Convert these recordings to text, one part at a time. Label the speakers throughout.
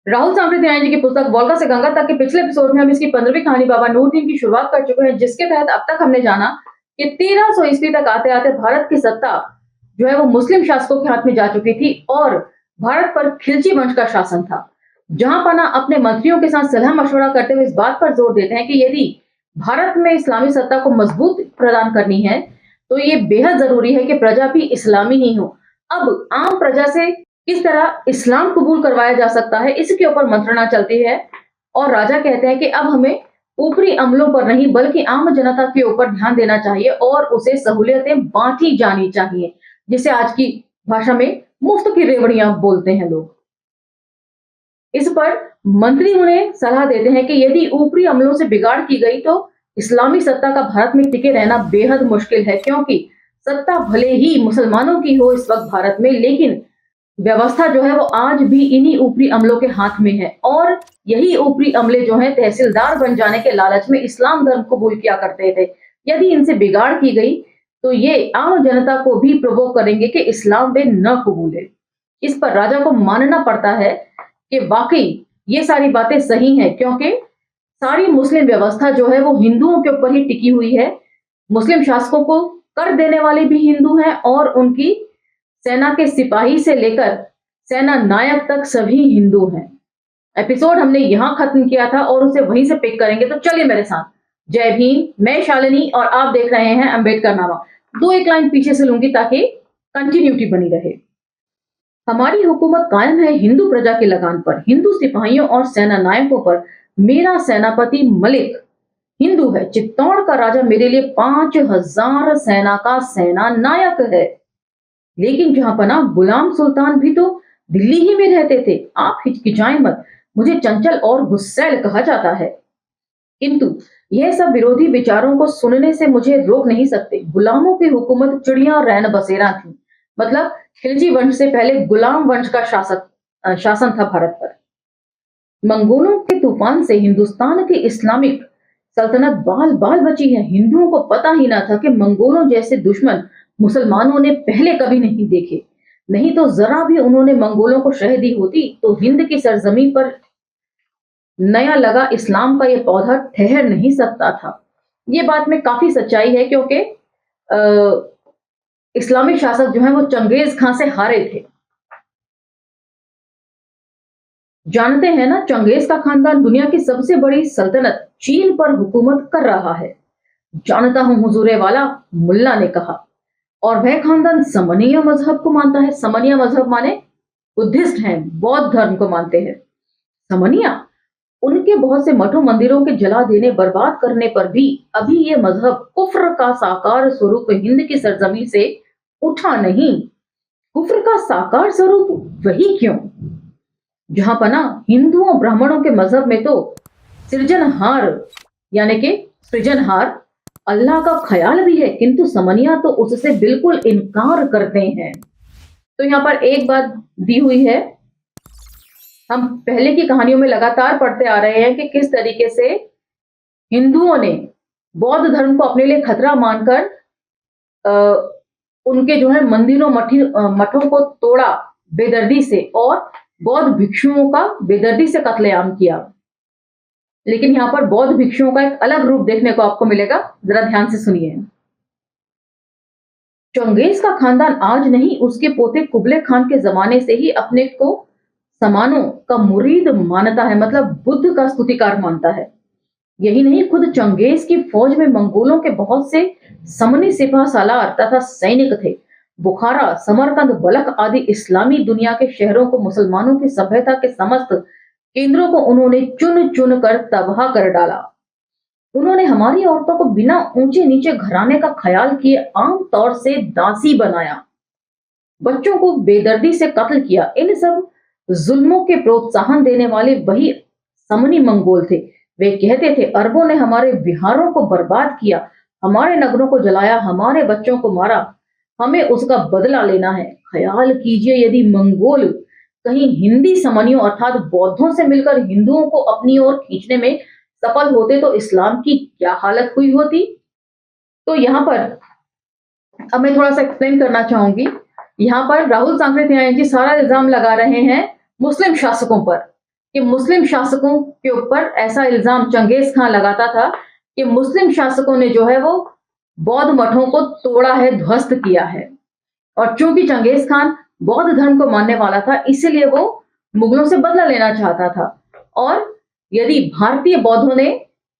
Speaker 1: राहुल सांकृत्यायन जी की पुस्तक वोल्गा से गंगा तक के पिछले एपिसोड में हम इसकी 15वीं कहानी बाबा नूरदीन की शुरुआत कर चुके हैं, जिसके तहत अब तक हमने जाना कि 1300 ईस्वी तक आते-आते भारत की सत्ता जो है वो मुस्लिम शासकों के हाथ में जा चुकी थी और भारत पर खिलजी वंश का शासन था। जहां पना अपने मंत्रियों के साथ सलाह मशवरा करते हुए इस बात पर जोर देते हैं कि यदि भारत में इस्लामी सत्ता को मजबूत प्रदान करनी है, तो ये बेहद जरूरी है कि प्रजा भी इस्लामी ही हो। अब आम प्रजा से किस तरह इस्लाम कबूल करवाया जा सकता है, इसके ऊपर मंत्रणा चलती है और राजा कहते हैं कि अब हमें ऊपरी अमलों पर नहीं बल्कि आम जनता के ऊपर ध्यान देना चाहिए और उसे सहूलियतें बांटी जानी चाहिए, जिसे आज की भाषा में मुफ्त की रेवड़ियां बोलते हैं लोग। इस पर मंत्री उन्हें सलाह देते हैं कि यदि ऊपरी अमलों से बिगाड़ की गई तो इस्लामी सत्ता का भारत में टिके रहना बेहद मुश्किल है, क्योंकि सत्ता भले ही मुसलमानों की हो इस वक्त भारत में, लेकिन व्यवस्था जो है वो आज भी इन्हीं ऊपरी अमलों के हाथ में है और यही ऊपरी अमले जो हैं तहसीलदार बन जाने के लालच में इस्लाम धर्म कबूल किया करते थे। यदि इनसे बिगाड़ की गई तो ये आम जनता को भी प्रोवोक करेंगे कि इस्लाम वे न कबूले। इस पर राजा को मानना पड़ता है कि वाकई ये सारी बातें सही हैं, क्योंकि सारी मुस्लिम व्यवस्था जो है वो हिंदुओं के ऊपर ही टिकी हुई है। मुस्लिम शासकों को कर देने वाले भी हिंदू हैं और उनकी सेना के सिपाही से लेकर सेना नायक तक सभी हिंदू हैं। एपिसोड हमने यहां खत्म किया था और उसे वहीं से पिक करेंगे, तो चलिए मेरे साथ। जय भीम, मैं शालिनी और आप देख रहे हैं अंबेडकर नामा। दो एक लाइन पीछे से लूंगी ताकि कंटिन्यूटी बनी रहे। हमारी हुकूमत कायम है हिंदू प्रजा की लगान पर, हिंदू सिपाहियों और सेना नायकों पर। मेरा सेनापति मलिक हिंदू है। चित्तौड़ का राजा मेरे लिए 5000 सेना का सेना नायक है। लेकिन जहां पना गुलाम सुल्तान भी तो दिल्ली ही में रहते थे। आप हिचकिचाएं मत, मुझे चंचल और गुस्सैल कहा जाता है, किंतु यह सब विरोधी विचारों को सुनने से मुझे रोक नहीं सकते। गुलामों की हुकूमत चिड़िया रैन बसेरा थी, मतलब खिलजी वंश से पहले गुलाम वंश का शासन था भारत पर। मंगोलों के तूफान से हिंदुस्तान की इस्लामिक सल्तनत बाल बाल बची है। हिंदुओं को पता ही ना था कि मंगोलों जैसे दुश्मन मुसलमानों ने पहले कभी नहीं देखे। नहीं तो जरा भी उन्होंने मंगोलों को शह दी होती तो हिंद की सरजमी पर नया लगा इस्लाम का ये पौधा ठहर नहीं सकता था। ये बात में काफी सच्चाई है, क्योंकि इस्लामिक शासक जो है वो चंगेज खां से हारे थे। जानते हैं ना, चंगेज का खानदान दुनिया की सबसे बड़ी सल्तनत चीन पर हुकूमत कर रहा है। जानता हूं हुजूरे वाला, मुल्ला ने कहा। और वह खानदान समनिया मजहब को मानता है। समनिया मजहब माने बुद्धिस्ट हैं, बौद्ध धर्म को मानते हैं। समनिया, उनके बहुत से मठों मंदिरों के जला देने बर्बाद करने पर भी अभी ये मजहब कुफ्र का साकार स्वरूप हिंद की सरजमी से उठा नहीं। कुफ्र का साकार स्वरूप वही क्यों? जहां पना हिंदुओं ब्राह्मणों के मजहब में तो सृजनहार यानी कि सृजनहार अल्लाह का ख्याल भी है, किंतु समनिया तो उससे बिल्कुल इनकार करते हैं। तो यहाँ पर एक बात दी हुई है, हम पहले की कहानियों में लगातार पढ़ते आ रहे हैं कि किस तरीके से हिंदुओं ने बौद्ध धर्म को अपने लिए खतरा मानकर उनके जो है मंदिरों मठों को तोड़ा बेदर्दी से और बौद्ध भिक्षुओं का बेदर्दी से कत्लेआम किया। लेकिन यहाँ पर बौद्ध भिक्षुओं का एक अलग रूप देखने को आपको मिलेगा, जरा ध्यान से सुनिए। चंगेज का खानदान आज नहीं, उसके पोते कुबले खान के जमाने से ही अपने को समानों का मुरीद मानता है, मतलब बुद्ध का स्तुतिकार मानता है। यही नहीं, खुद चंगेज की फौज में मंगोलों के बहुत से समनी सिपह सालार तथा सैनिक थे। बुखारा, समरकंद, बलख आदि इस्लामी दुनिया के शहरों को मुसलमानों की सभ्यता के समस्त केंद्रों को उन्होंने चुन चुन कर तबाह कर डाला। उन्होंने हमारी औरतों को बिना ऊंचे नीचे घराने का ख्याल किए आम तौर से दासी बनाया, बच्चों को बेदर्दी से कत्ल किया। इन सब जुल्मों के प्रोत्साहन देने वाले वही समनी मंगोल थे। वे कहते थे, अरबों ने हमारे बिहारों को बर्बाद किया, हमारे नगरों को जलाया, हमारे बच्चों को मारा, हमें उसका बदला लेना है। ख्याल कीजिए, यदि मंगोल कहीं हिंदी समनियों अर्थात बौद्धों से मिलकर हिंदुओं को अपनी ओर खींचने में सफल होते तो इस्लाम की क्या हालत हुई होती। तो यहाँ पर अब मैं थोड़ा सा एक्सप्लेन करना चाहूंगी। यहाँ पर राहुल सांकृत्यायन जी सारा इल्जाम लगा रहे हैं मुस्लिम शासकों पर कि मुस्लिम शासकों के ऊपर ऐसा इल्जाम चंगेज खान लगाता था कि मुस्लिम शासकों ने जो है वो बौद्ध मठों को तोड़ा है, ध्वस्त किया है। और चूंकि चंगेज खान बौद्ध धर्म को मानने वाला था, इसीलिए वो मुगलों से बदला लेना चाहता था। और यदि भारतीय बौद्धों ने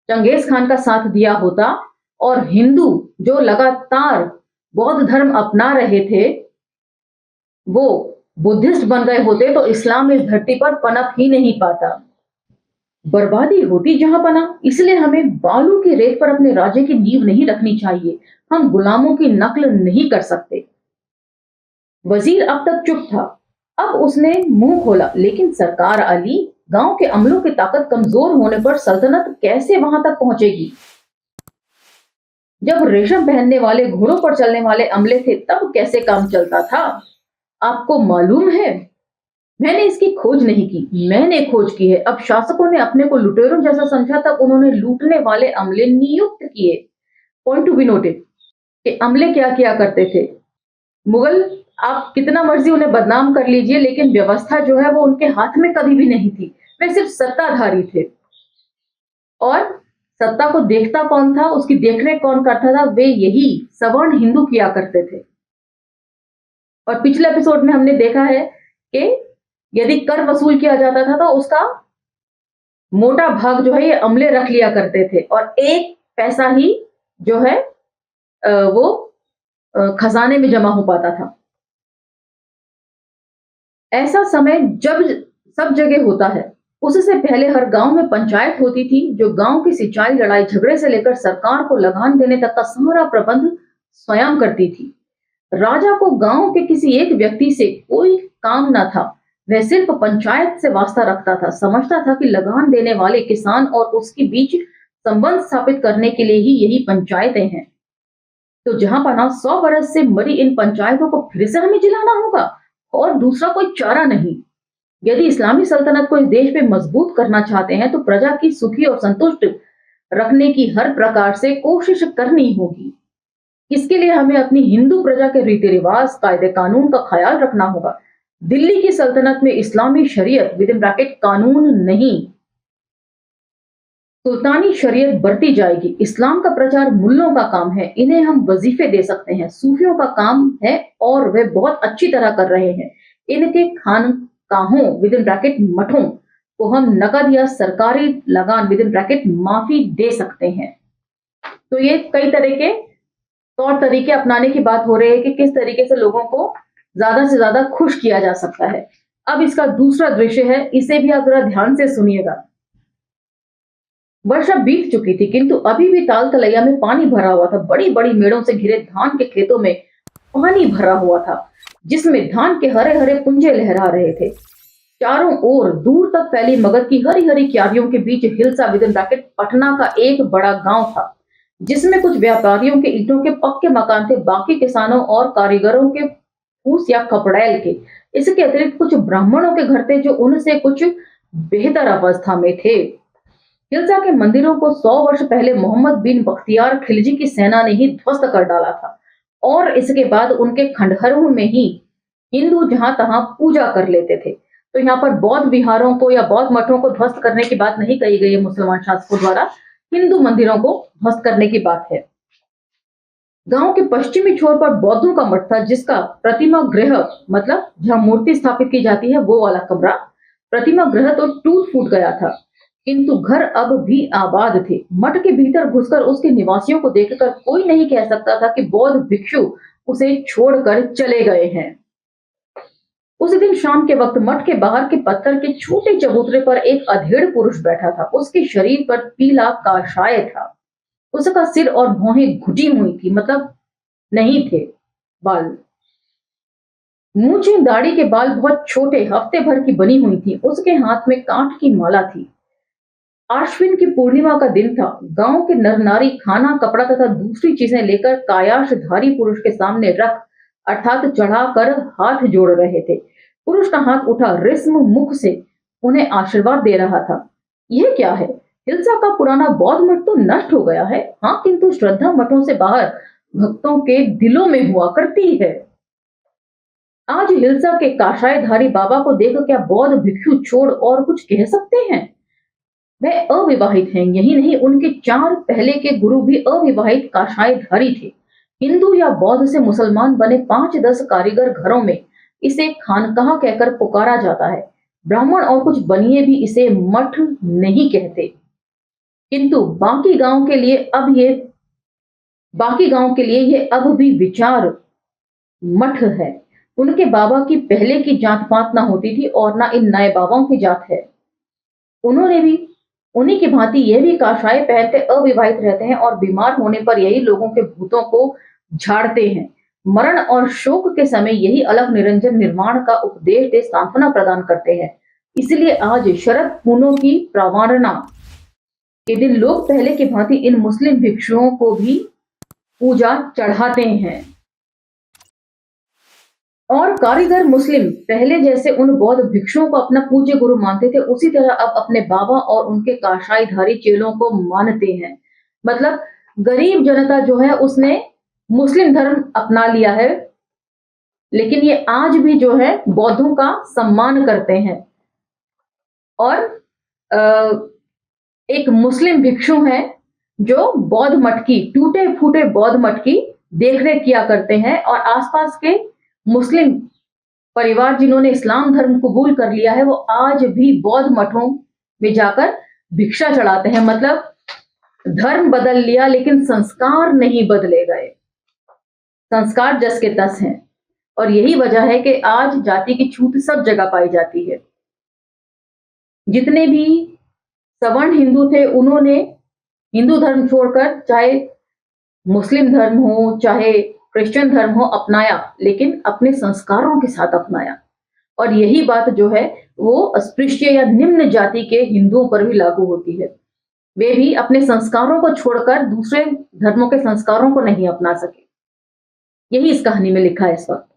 Speaker 1: चंगेज खान का साथ दिया होता और हिंदू जो लगातार बौद्ध धर्म अपना रहे थे वो बुद्धिस्ट बन गए होते, तो इस्लाम इस धरती पर पनप ही नहीं पाता, बर्बादी होती जहां पना। इसलिए हमें बालू की रेत पर अपने राज्य की नींव नहीं रखनी चाहिए। हम गुलामों की नकल नहीं कर सकते। वजीर अब तक चुप था, अब उसने मुंह खोला, लेकिन सरकार अली, गांव के अमलों की ताकत कमजोर होने पर सल्तनत कैसे वहां तक पहुंचेगी? जब रेशम पहनने वाले घोड़ों पर चलने वाले अमले थे तब कैसे काम चलता था? आपको मालूम है, मैंने इसकी खोज नहीं की, मैंने खोज की है। अब शासकों ने अपने को लुटेरों जैसा समझा, तब उन्होंने लूटने वाले अमले नियुक्त किए। पॉइंट टू बी नोटेड कि अमले क्या किया करते थे। मुगल, आप कितना मर्जी उन्हें बदनाम कर लीजिए, लेकिन व्यवस्था जो है वो उनके हाथ में कभी भी नहीं थी। वे सिर्फ सत्ताधारी थे। और सत्ता को देखता कौन था, उसकी देखरेख कौन करता था? वे यही सवर्ण हिंदू किया करते थे। और पिछले एपिसोड में हमने देखा है कि यदि कर वसूल किया जाता था तो उसका मोटा भाग जो है ये अमले रख लिया करते थे, और एक पैसा ही जो है वो खजाने में जमा हो पाता था। ऐसा समय जब सब जगह होता है, उससे पहले हर गांव में पंचायत होती थी, जो गांव की सिंचाई, लड़ाई झगड़े से लेकर सरकार को लगान देने तक का सारा प्रबंध स्वयं करती थी। राजा को गांव के किसी एक व्यक्ति से कोई काम न था, वह सिर्फ पंचायत से वास्ता रखता था। समझता था कि लगान देने वाले किसान और उसके बीच संबंध स्थापित करने के लिए ही यही पंचायतें हैं। तो जहां पना 100 बरस से मरी इन पंचायतों को फिर से हमें जिलाना होगा, और दूसरा कोई चारा नहीं। यदि इस्लामी सल्तनत को इस देश में मजबूत करना चाहते हैं तो प्रजा की सुखी और संतुष्ट रखने की हर प्रकार से कोशिश करनी होगी। इसके लिए हमें अपनी हिंदू प्रजा के रीति रिवाज, कायदे कानून का ख्याल रखना होगा। दिल्ली की सल्तनत में इस्लामी शरीयत विद इन ब्रैकेट कानून नहीं, सुल्तानी शरीयत बरती जाएगी। इस्लाम का प्रचार मुल्लों का काम है, इन्हें हम वजीफे दे सकते हैं। सूफियों का काम है और वे बहुत अच्छी तरह कर रहे हैं। इनके खानकाहों विद इन ब्रैकेट मठों को हम नकद या सरकारी लगान विद इन ब्रैकेट माफी दे सकते हैं। तो ये कई तरह के तौर तरीके अपनाने की बात हो रही है कि किस तरीके से लोगों को ज्यादा से ज्यादा खुश किया जा सकता है। अब इसका दूसरा दृश्य है, इसे भी आप जरा ध्यान से सुनिएगा। वर्षा बीत चुकी थी, किंतु अभी भी ताल तलैया में पानी भरा हुआ था। बड़ी बड़ी मेड़ों से घिरे धान के खेतों में पानी भरा हुआ था, जिसमें धान के हरे हरे पुंजे लहरा रहे थे। चारों ओर दूर तक फैली मगध की हरी हरी क्यारियों के बीच Hilsa with in bracket Patna का एक बड़ा गांव था, जिसमें कुछ व्यापारियों के ईंटों के पक्के मकान थे, बाकी किसानों और कारीगरों के फूस या कपड़ैल के। इसके अतिरिक्त कुछ ब्राह्मणों के घर थे जो उनसे कुछ बेहतर अवस्था में थे। हिल्सा के मंदिरों को 100 वर्ष पहले मोहम्मद बिन बख्तियार खिलजी की सेना ने ही ध्वस्त कर डाला था, और इसके बाद उनके खंडहरों में ही हिंदू जहां तहां पूजा कर लेते थे। तो यहाँ पर बौद्ध विहारों को या बौद्ध मठों को ध्वस्त करने की बात नहीं कही गई है मुसलमान शासकों द्वारा, हिंदू मंदिरों को ध्वस्त करने की बात है। गांव के पश्चिमी छोर पर बौद्धों का मठ था, जिसका प्रतिमा गृह, मतलब जहां मूर्ति स्थापित की जाती है वो वाला कमरा, प्रतिमा गृह तो टूट फूट गया था, किंतु घर अब भी आबाद थे। मठ के भीतर घुसकर उसके निवासियों को देखकर कोई नहीं कह सकता था कि बौद्ध भिक्षु उसे छोड़कर चले गए हैं। उस दिन शाम के वक्त मठ के बाहर के पत्थर के छोटे चबूतरे पर एक अधेड़ पुरुष बैठा था। उसके शरीर पर पीला काशाय था, उसका सिर और भौहें घुटी हुई थी, मतलब नहीं थे बाल। मूछें, दाढ़ी के बाल बहुत छोटे, हफ्ते भर की बनी हुई थी। उसके हाथ में कांट की माला थी। आश्विन की पूर्णिमा का दिन था। गांव के नर नारी खाना, कपड़ा तथा दूसरी चीजें लेकर कायाशधारी पुरुष के सामने रख अर्थात चढ़ाकर हाथ जोड़ रहे थे। पुरुष का हाथ उठा, रिस्म मुख से उन्हें आशीर्वाद दे रहा था। यह क्या है? हिल्सा का पुराना बौद्ध मठ तो नष्ट हो गया है, हाँ, किंतु श्रद्धा मठों से बाहर भक्तों के दिलों में हुआ करती है। आज हिल्सा के काशायधारी बाबा को देख क्या बौद्ध भिक्षु छोड़ और कुछ कह सकते हैं? वह अविवाहित हैं, यही नहीं उनके 4 पहले के गुरु भी अविवाहित काशायधारी थे। हिंदू या बौद्ध से मुसलमान बने 5-10 कारीगर घरों में इसे खानकाह कहकर पुकारा जाता है। ब्राह्मण और कुछ बनिए भी इसे मठ नहीं कहते, किंतु बाकी गांव के लिए ये अब भी विचार मठ है। उनके बाबा की पहले की जात पात ना होती थी और ना इन नए बाबाओं की जात है। उन्होंने भी उन्हीं की भांति ये भी काशाय पहनते अविवाहित रहते हैं और बीमार होने पर यही लोगों के भूतों को झाड़ते हैं। मरण और शोक के समय यही अलग निरंजन निर्माण का उपदेश दे सांत्वना प्रदान करते हैं। इसलिए आज शरद पूर्णिमा की प्रावणना के दिन लोग पहले की भांति इन मुस्लिम भिक्षुओं को भी पूजा चढ़ाते हैं। और कारीगर मुस्लिम पहले जैसे उन बौद्ध भिक्षुओं को अपना पूज्य गुरु मानते थे, उसी तरह अब अपने बाबा और उनके काशाईधारी चेलों को मानते हैं। मतलब गरीब जनता जो है उसने मुस्लिम धर्म अपना लिया है, लेकिन ये आज भी जो है बौद्धों का सम्मान करते हैं। और एक मुस्लिम भिक्षु हैं जो बौद्ध मठ की, टूटे फूटे बौद्ध मठ की देखरेख किया करते हैं और आसपास के मुस्लिम परिवार जिन्होंने इस्लाम धर्म कबूल कर लिया है वो आज भी बौद्ध मठों में जाकर भिक्षा चढ़ाते हैं। मतलब धर्म बदल लिया लेकिन संस्कार नहीं बदले गए, संस्कार जस के तस हैं। और यही वजह है कि आज जाति की छूट सब जगह पाई जाती है। जितने भी सवर्ण हिंदू थे उन्होंने हिंदू धर्म छोड़कर चाहे मुस्लिम धर्म हो चाहे क्रिश्चियन धर्म हो अपनाया, लेकिन अपने संस्कारों के साथ अपनाया। और यही बात जो है वो अस्पृश्य या निम्न जाति के हिंदुओं पर भी लागू होती है। वे भी अपने संस्कारों को छोड़कर दूसरे धर्मों के संस्कारों को नहीं अपना सके। यही इस कहानी में लिखा है इस वक्त।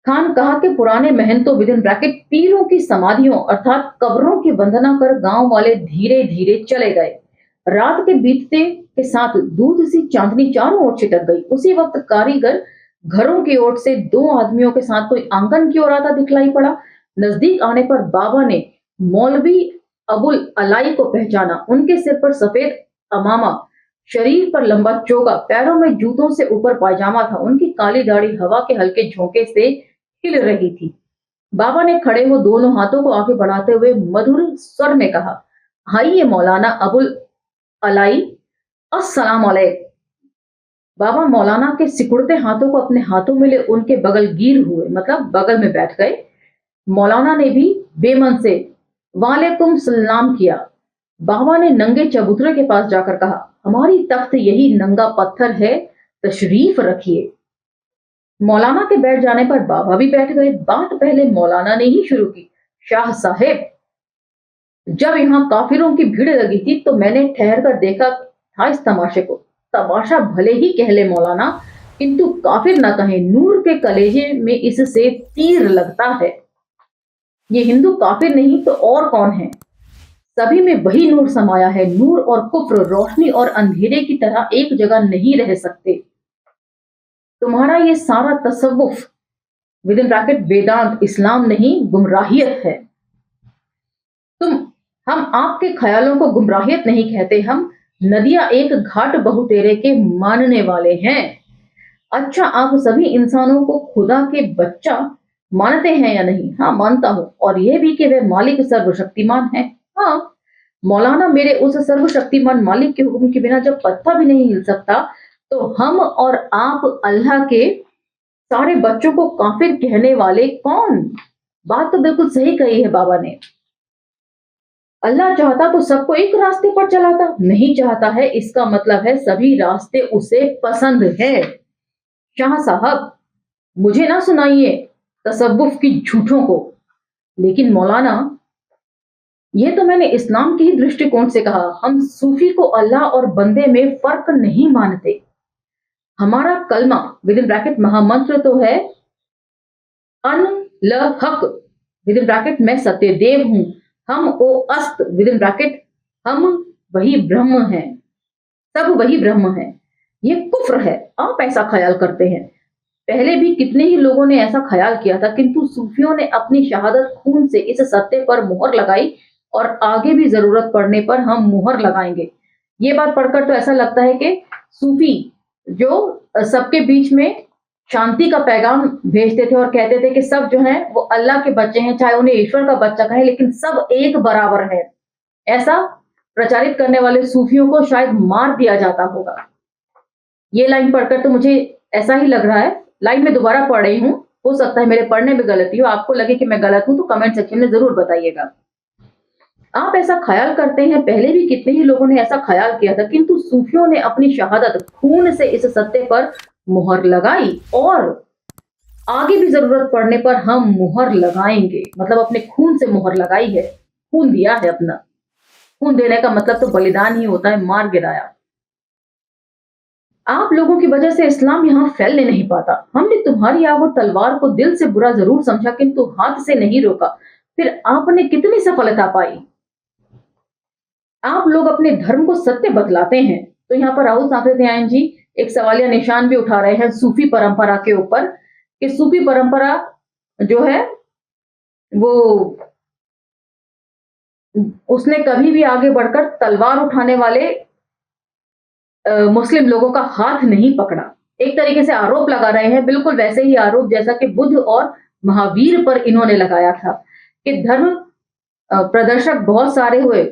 Speaker 1: खानकाह के पुराने महंतों विदिन ब्रैकेट पीरों की समाधियों अर्थात कब्रों की वंदना कर गांव वाले धीरे धीरे चले गए। रात के बीतते के साथ दूध सी चांदनी चारों ओर छिटक गई। उसी वक्त कारीगर घरों की ओर से 2 आदमियों के साथ कोई आंगन की ओर आता दिखलाई पड़ा। नजदीक आने पर बाबा ने मौलवी अबुल अलाई को पहचाना। उनके सिर पर सफेद अमामा, शरीर पर लंबा चोगा, पैरों में जूतों से ऊपर पायजामा था। उनकी काली दाढ़ी हवा के हल्के झोंके से हिल रही थी। बाबा ने खड़े हो दोनों हाथों को आगे बढ़ाते हुए मधुर स्वर में कहा, आइए मौलाना अबुल अलाई, अस्सलाम अलैकुम। बाबा मौलाना के सिकुड़ते हाथों को अपने हाथों में ले उनके बगल गिर हुए, मतलब बगल में बैठ गए। मौलाना ने भी बेमन से वालेकुम सलाम किया। बाबा ने नंगे चबूतरे के पास जाकर कहा, हमारी तख्त यही नंगा पत्थर है, तशरीफ रखिए। मौलाना के बैठ जाने पर बाबा भी बैठ गए। बात पहले मौलाना ने ही शुरू की, शाह साहेब, जब यहाँ काफिरों की भीड़ लगी थी तो मैंने ठहर कर देखा था इस तमाशे को। तमाशा भले ही कह ले मौलाना, किंतु काफिर ना कहें, नूर के कलेजे में इससे तीर लगता है। ये हिंदू काफिर नहीं तो और कौन है? सभी में वही नूर समाया है। नूर और कुफ्र, रोशनी और अंधेरे की तरह एक जगह नहीं रह सकते। तुम्हारा ये सारा तसव्वुफ विदिन ब्रैकेट वेदांत इस्लाम नहीं, गुमराहियत है। हम आपके ख्यालों को गुमराहियत नहीं कहते, हम नदियां एक घाट बहुतेरे के मानने वाले हैं। अच्छा, आप सभी इंसानों को खुदा के बच्चा मानते हैं या नहीं? हाँ, मानता हूं, और यह भी कि वह मालिक सर्वशक्तिमान है। हाँ मौलाना, मेरे उस सर्वशक्तिमान मालिक के हुक्म के बिना जब पत्ता भी नहीं हिल सकता तो हम और आप अल्लाह के सारे बच्चों को काफिर कहने वाले कौन? बात तो बिल्कुल सही कही है बाबा ने। अल्लाह चाहता तो सबको एक रास्ते पर चलाता, नहीं चाहता है इसका मतलब है सभी रास्ते उसे पसंद है। शाह साहब, मुझे ना सुनाइए तसव्वुफ की झूठों को। लेकिन मौलाना, यह तो मैंने इस्लाम के ही दृष्टिकोण से कहा। हम सूफी को अल्लाह और बंदे में फर्क नहीं मानते। हमारा कलमा विदिन ब्रैकेट महामंत्र तो है अन ल हक विदिन ब्रैकेट मैं सत्यदेव हूं, हम ओ अस्त विदिन ब्रैकेट हम वही ब्रह्म हैं, सब वही ब्रह्म है। ये कुफ्र है, आप ऐसा ख्याल करते हैं। पहले भी कितने ही लोगों ने ऐसा ख्याल किया था, किंतु सूफियों ने अपनी शहादत खून से इस सत्य पर मुहर लगाई और आगे भी जरूरत पड़ने पर हम मुहर लगाएंगे। ये बात पढ़कर तो ऐसा लगता है कि सूफी जो सबके बीच में शांति का पैगाम भेजते थे और कहते थे कि सब जो हैं वो अल्लाह के बच्चे हैं, चाहे उन्हें ईश्वर का बच्चा कहें, लेकिन सब एक बराबर है। ऐसा प्रचारित करने वाले सूफियों को शायद मार दिया जाता होगा। ये लाइन पढ़कर तो मुझे ऐसा ही लग रहा है। लाइन में दोबारा पढ़ रही हूँ, हो सकता है मेरे पढ़ने में गलती हो, आपको लगे कि मैं गलत हूं तो कमेंट सेक्शन में जरूर बताइएगा। आप ऐसा ख्याल करते हैं, पहले भी कितने ही लोगों ने ऐसा ख्याल किया था, किंतु सूफियों ने अपनी शहादत खून से इस सत्य पर मुहर लगाई और आगे भी जरूरत पड़ने पर हम मुहर लगाएंगे। मतलब अपने खून से मुहर लगाई है, खून दिया है अपना। खून देने का मतलब तो बलिदान ही होता है, मार गिराया। आप लोगों की वजह से इस्लाम यहाँ फैलने नहीं पाता। हमने तुम्हारी आग और तलवार को दिल से बुरा जरूर समझा, किंतु हाथ से नहीं रोका। फिर आपने कितनी सफलता पाई। आप लोग अपने धर्म को सत्य बतलाते हैं। तो यहाँ पर राहुल सांकृत्यायन जी एक सवालिया निशान भी उठा रहे हैं सूफी परंपरा के ऊपर कि सूफी परंपरा जो है वो उसने कभी भी आगे बढ़कर तलवार उठाने वाले मुस्लिम लोगों का हाथ नहीं पकड़ा। एक तरीके से आरोप लगा रहे हैं, बिल्कुल वैसे ही आरोप जैसा कि बुद्ध और महावीर पर इन्होंने लगाया था कि धर्म प्रदर्शक बहुत सारे हुए,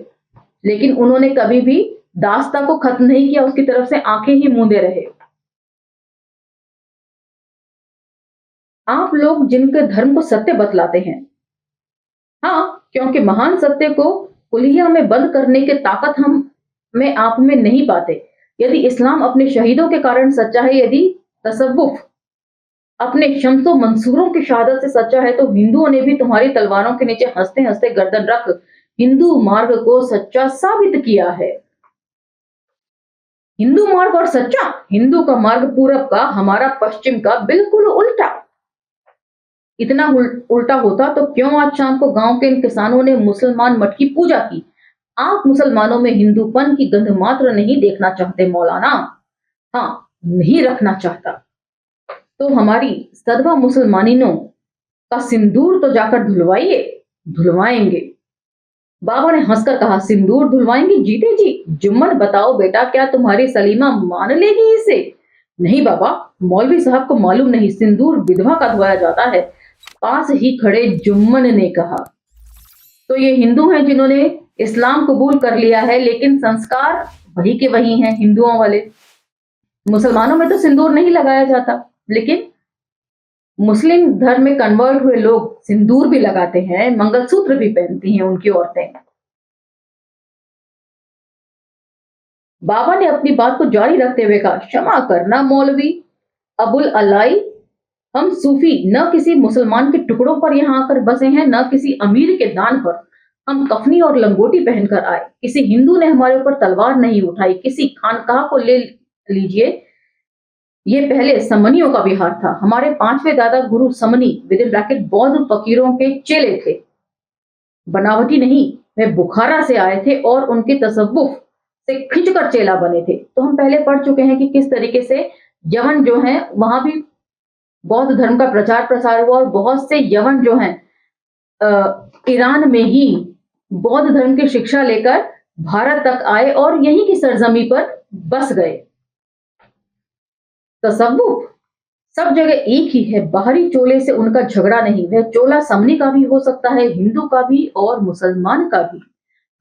Speaker 1: लेकिन उन्होंने कभी भी दास्ता को खत्म नहीं किया, उसकी तरफ से आंखें ही मूंदे रहे। आप लोग जिनके धर्म को सत्य बतलाते हैं, हाँ, क्योंकि महान सत्य को कुल्हिया में बंद करने की ताकत हम में आप में नहीं पाते। यदि इस्लाम अपने शहीदों के कारण सच्चा है, यदि तसव्वुफ अपने शम्सो मंसूरों की शहादत से सच्चा है, तो हिंदुओं ने भी तुम्हारी तलवारों के नीचे हंसते हंसते गर्दन रख हिंदू मार्ग को सच्चा साबित किया है। हिंदू मार्ग और सच्चा, हिंदू का मार्ग पूरब का, हमारा पश्चिम का बिल्कुल उल्टा। इतना उल्टा होता तो क्यों आज शाम को गांव के इन किसानों ने मुसलमान मठ की पूजा की। आप मुसलमानों में हिंदूपन की गंध मात्र नहीं देखना चाहते मौलाना, हाँ, नहीं रखना चाहता तो हमारी सदवा मुसलमानिनों का सिंदूर तो जाकर धुलवाइए। धुलवाएंगे। बाबा ने हंसकर कहा, सिंदूर धुलवाएंगे जीते जी? जुम्मन बताओ बेटा, क्या तुम्हारी सलीमा मान लेगी इसे? नहीं बाबा, मौलवी साहब को मालूम नहीं, सिंदूर विधवा का धोया जाता है, पास ही खड़े जुम्मन ने कहा। तो ये हिंदू हैं जिन्होंने इस्लाम कबूल कर लिया है, लेकिन संस्कार वही के वही हैं हिंदुओं वाले। मुसलमानों में तो सिंदूर नहीं लगाया जाता, लेकिन मुस्लिम धर्म में कन्वर्ट हुए लोग सिंदूर भी लगाते हैं, मंगलसूत्र भी पहनती हैं उनकी औरतें। बाबा ने अपनी बात को जारी रखते हुए कहा, क्षमा करना मौलवी अबुल अलाई, हम सूफी न किसी मुसलमान के टुकड़ों पर यहाँ आकर बसे हैं, न किसी अमीर के दान पर। हम कफनी और लंगोटी पहनकर आए। किसी हिंदू ने हमारे ऊपर तलवार नहीं उठाई। किसी खानकाह को ले लीजिए, ये पहले समनियों का विहार था। हमारे पांचवें दादा गुरु समनी विद इन ब्रैकेट बौद्ध फकीरों के चेले थे। बनावटी नहीं, वे बुखारा से आए थे और उनके तसव्वुफ से खिंचकर चेला बने थे। तो हम पहले पढ़ चुके हैं कि किस तरीके से यवन जो है वहां भी बौद्ध धर्म का प्रचार प्रसार हुआ और बहुत से यवन जो हैं ईरान में ही बौद्ध धर्म की शिक्षा लेकर भारत तक आए और यहीं की सरजमी पर बस गए। तसव्वुफ सब जगह एक ही है। बाहरी चोले से उनका झगड़ा नहीं, वह चोला समनी का भी हो सकता है, हिंदू का भी और मुसलमान का भी।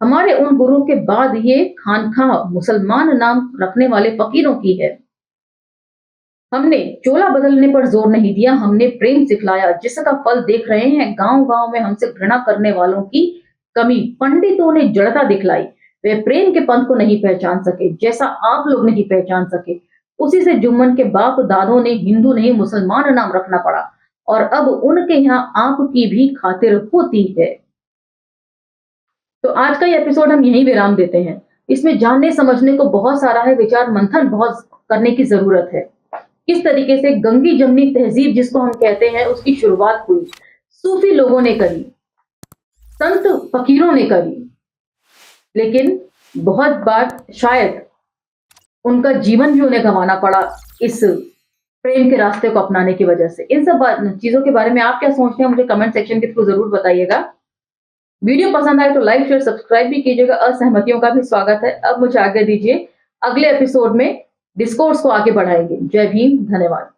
Speaker 1: हमारे उन गुरु के बाद ये खानखाह मुसलमान नाम रखने वाले फकीरों की है। हमने चोला बदलने पर जोर नहीं दिया, हमने प्रेम सिखलाया, जिसका फल देख रहे हैं। गांव गांव में हमसे घृणा करने वालों की कमी पंडितों ने जड़ता दिखलाई। वे प्रेम के पंथ को नहीं पहचान सके, जैसा आप लोग नहीं पहचान सके। उसी से जुम्मन के बाप दादों ने हिंदू नहीं मुसलमान नाम रखना पड़ा और अब उनके यहाँ आपकी भी खातिर होती है। तो आज का ये एपिसोड हम यहीं विराम देते हैं। इसमें जानने समझने को बहुत सारा है, विचार मंथन बहुत करने की जरूरत है। किस तरीके से गंगी जमनी तहजीब जिसको हम कहते हैं उसकी शुरुआत हुई, सूफी लोगों ने करी, संत फकीरों ने करी, लेकिन बहुत बार शायद उनका जीवन भी उन्हें गंवाना पड़ा इस प्रेम के रास्ते को अपनाने की वजह से। इन सब चीजों के बारे में आप क्या सोचते हैं, मुझे कमेंट सेक्शन के थ्रू जरूर बताइएगा। वीडियो पसंद आए तो लाइक शेयर सब्सक्राइब भी कीजिएगा। असहमतियों का भी स्वागत है। अब मुझे आगे दीजिए, अगले एपिसोड में डिस्कोर्स को आगे बढ़ाएंगे। जय भीम, धन्यवाद।